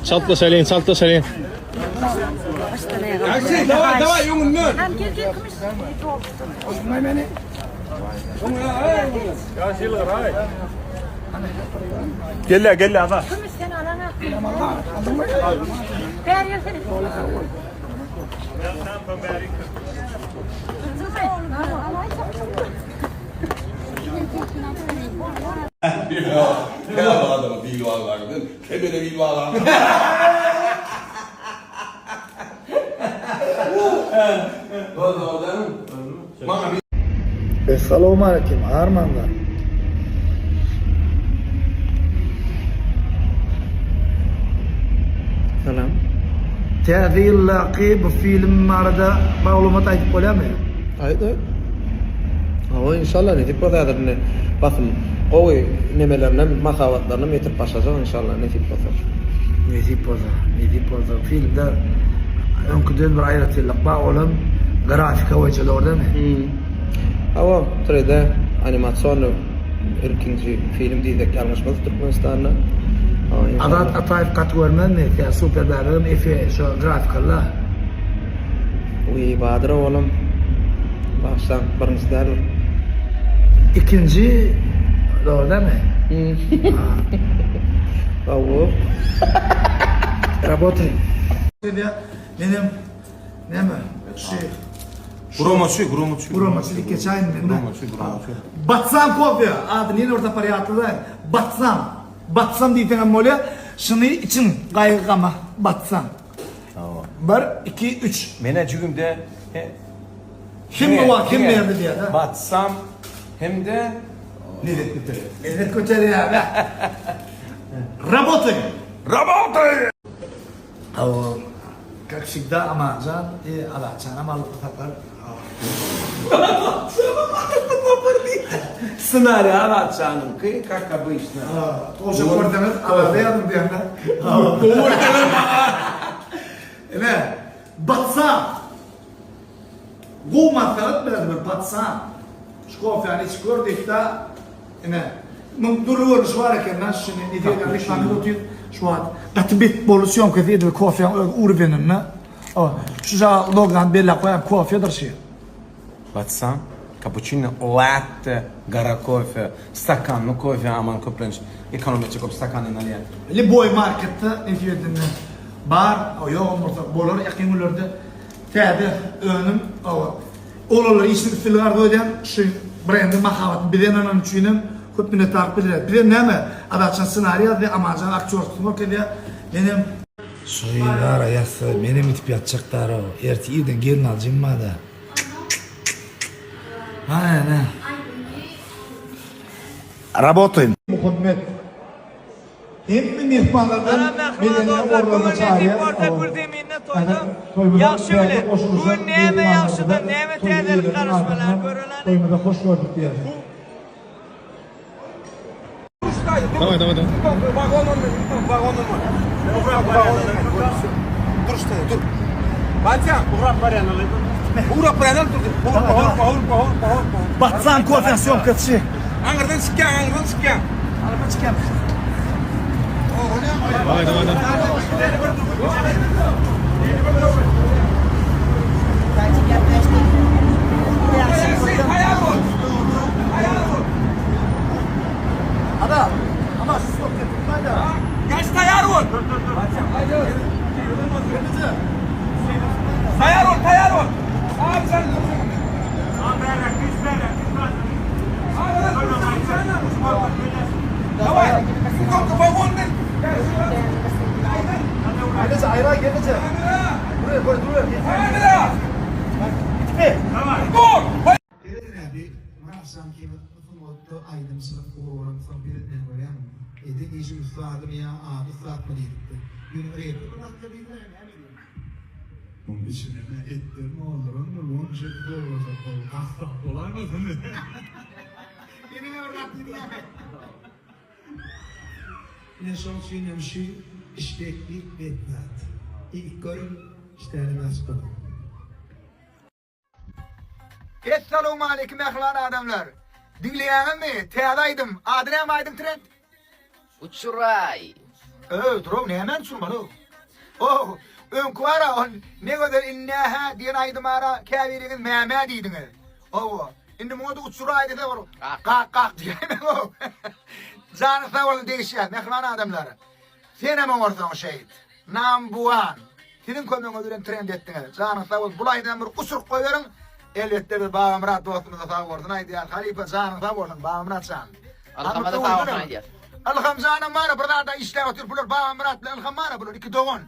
Salta söyleyin, salta söyleyin. Давай, юнgun. Gel aga. Ya adamı bilvalardı. Kebele bilvalar. Assalomu alaykum armanlar. Selam. Tadillaqi bu filmlarda ma'lumot aytib qo'yami? Haydi. Ama inşallah ne tip odadır ne. Bakın qo'y nimalarni, mahavatlarni yetib başlayacak inşallah ne tip odar. Netip bo'ldi. Filmda önküden bir ayrıtılık ma'lum grafika bo'yicha to'g'rimi? Ama 3D animasyonlu ikinci film diyerek yanlışmaz Türkmenistan'da. Adat Atayev katvermen mi? Ya süper barım efe şu grafikalar. Uy Bahadır oğlum. Baştan birinci derler. İkinci doğru değil mi? Bravo. Работай. Benim ne mi? Громочи geçen ben. Batsam kopya. Adı neyin orta parayatlıda? Batsam diyeceğim böyle. Şunu için gaygama batsam. Tamam. 1, 2, 3. Mene cügümde Kim bu var? Kim beğendi diye. batsam hem de Evet kötü ya be. Работай. Ава, как всегда, Аманжан и Алачан, Амал Татар. Сценарий Aratcan'ın ki, как обычно. Тоже орденет, Алада yadım bir yana. Evet, batsam. Bu matkalat biraz bir batsam. Şkof yani hiç gördük de, yine, duruyor şu var ki, nasıl şimdi, ideler reklamı tutuyor. Şu an katbit bolusyon kafede kofe urvenine. Şu logan bella koyam kofedir şey. Batsam, cappuccino, latte, gara kofe, stakanlı kofe, aman köprünç. Ekonomik kop stakanın alıyor. Li boy markette ne diyordun? Bar, o yok bolor yakın olurdu. Tabi önüm o. Olur işin filgar doydan şu brandi mahavat bilenin üçünüm. Köp beni takip edilir. Bir ne mi? Adaçan senaryo ve amacan aktör tutmak diye benim Soylar ayası benim itip yatacaklar o. Ertiğiden gelin alacağım mı da? Ne? Работаем. Muhammed. Hem mehmanlardan birini orada çağırıyor. Yaxşı bilir. Bugün neyme yaxşıdır, neyme teyzelik karışmalar görülen. Toymada hoş gördük diye. Давай. Dur işte, dur. Batyan, Uğrap Bayan'ı dur. Bahur. Batsan konfesyon kaçı. Ankara'dan çıkan. Araba çıkan. Давай. Ada, ama stop yapın da. Kaç tayar ol. Tayar ol. Abi sen. Давай. Сколько вагонных? Ayrıca ayran gelince. Buraya koy dur. Kamera. Давай. Gol. Akşam kimi mutlu aydım sınıf uğurum son bir etmen var ya. Edin işi üstadım ya abi saat mı değildi. Gün reydi. Bunun içine ne ettir ne olur onu bunun şekilde olacak. Hasta dolar mısın? Yine öğrettin ya. Ne son suyunum şu işleklik betnat. İlk görün işlerini nasıl kalın. Esselamu aleyküm ehlan adamlar. Dinleyenin mi? Teadaydım. Adına mı aydım trend? Uçuray. Durum ne hemen sunmalı. Oh, önkvara on ne kadar inneha diyen aydımara kâbirinin mehme diydin. Oh, indi bunu da uçuray dedi var. Kak diye hemen o. Canı sağ olun değişiyor, mehman adamları. Sen hemen ortadan şehit. Nambuan. Senin konuğuna ödülen trend ettin. Canı sağ ol, bulaydan bir kusur koyarım. Elbette bir bağımrat dostumuza sağ olsun. Haydi ya, Halife canı sağ olsun, bağımrat can. Allah'ıma da sağ olsun haydi. Alham canım bana burada da işler otur bulur bağımrat bilen alham bana bulur iki doğun.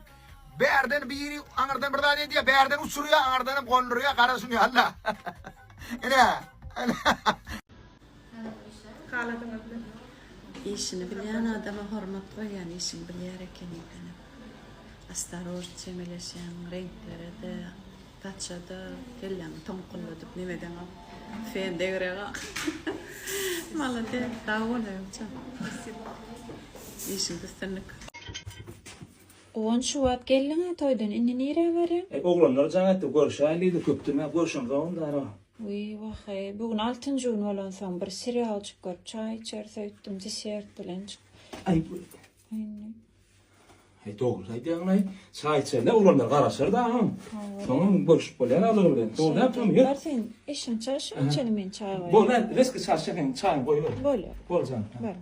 Beğerden biri anardan burada ne diye beğerden uçuruyor anardan konduruyor karasını ya Allah. Ne? İşini bilen adama hürmet koyan, işini bilerek kendine. Astaroj çemeleşen, renklere de, taça da, gelen tonkulladıp nemeden al. Fen devreye Mala de, davul yapacağım. İşin kıstırlık. 10 Şubat gelin toydan inni nire varın? Oğlanlar canatı görüşäýdi, köpdürme görüşen gawundara. Uy vahay, bugün 6. gün olan son bir serial çıkıp çay içerse ütüm desert bilen çık. Ay, doğru, aýdýaňy. Çay içerler, oğlanlar garaşar da. Soňra görüşüp bolýar alyr bilen. Doğru ýapmy? Bar sen eşen çarşı içelim men çay var. Bol, reski çarşyň çaýy goýup. Böyle. Bol canım. Var.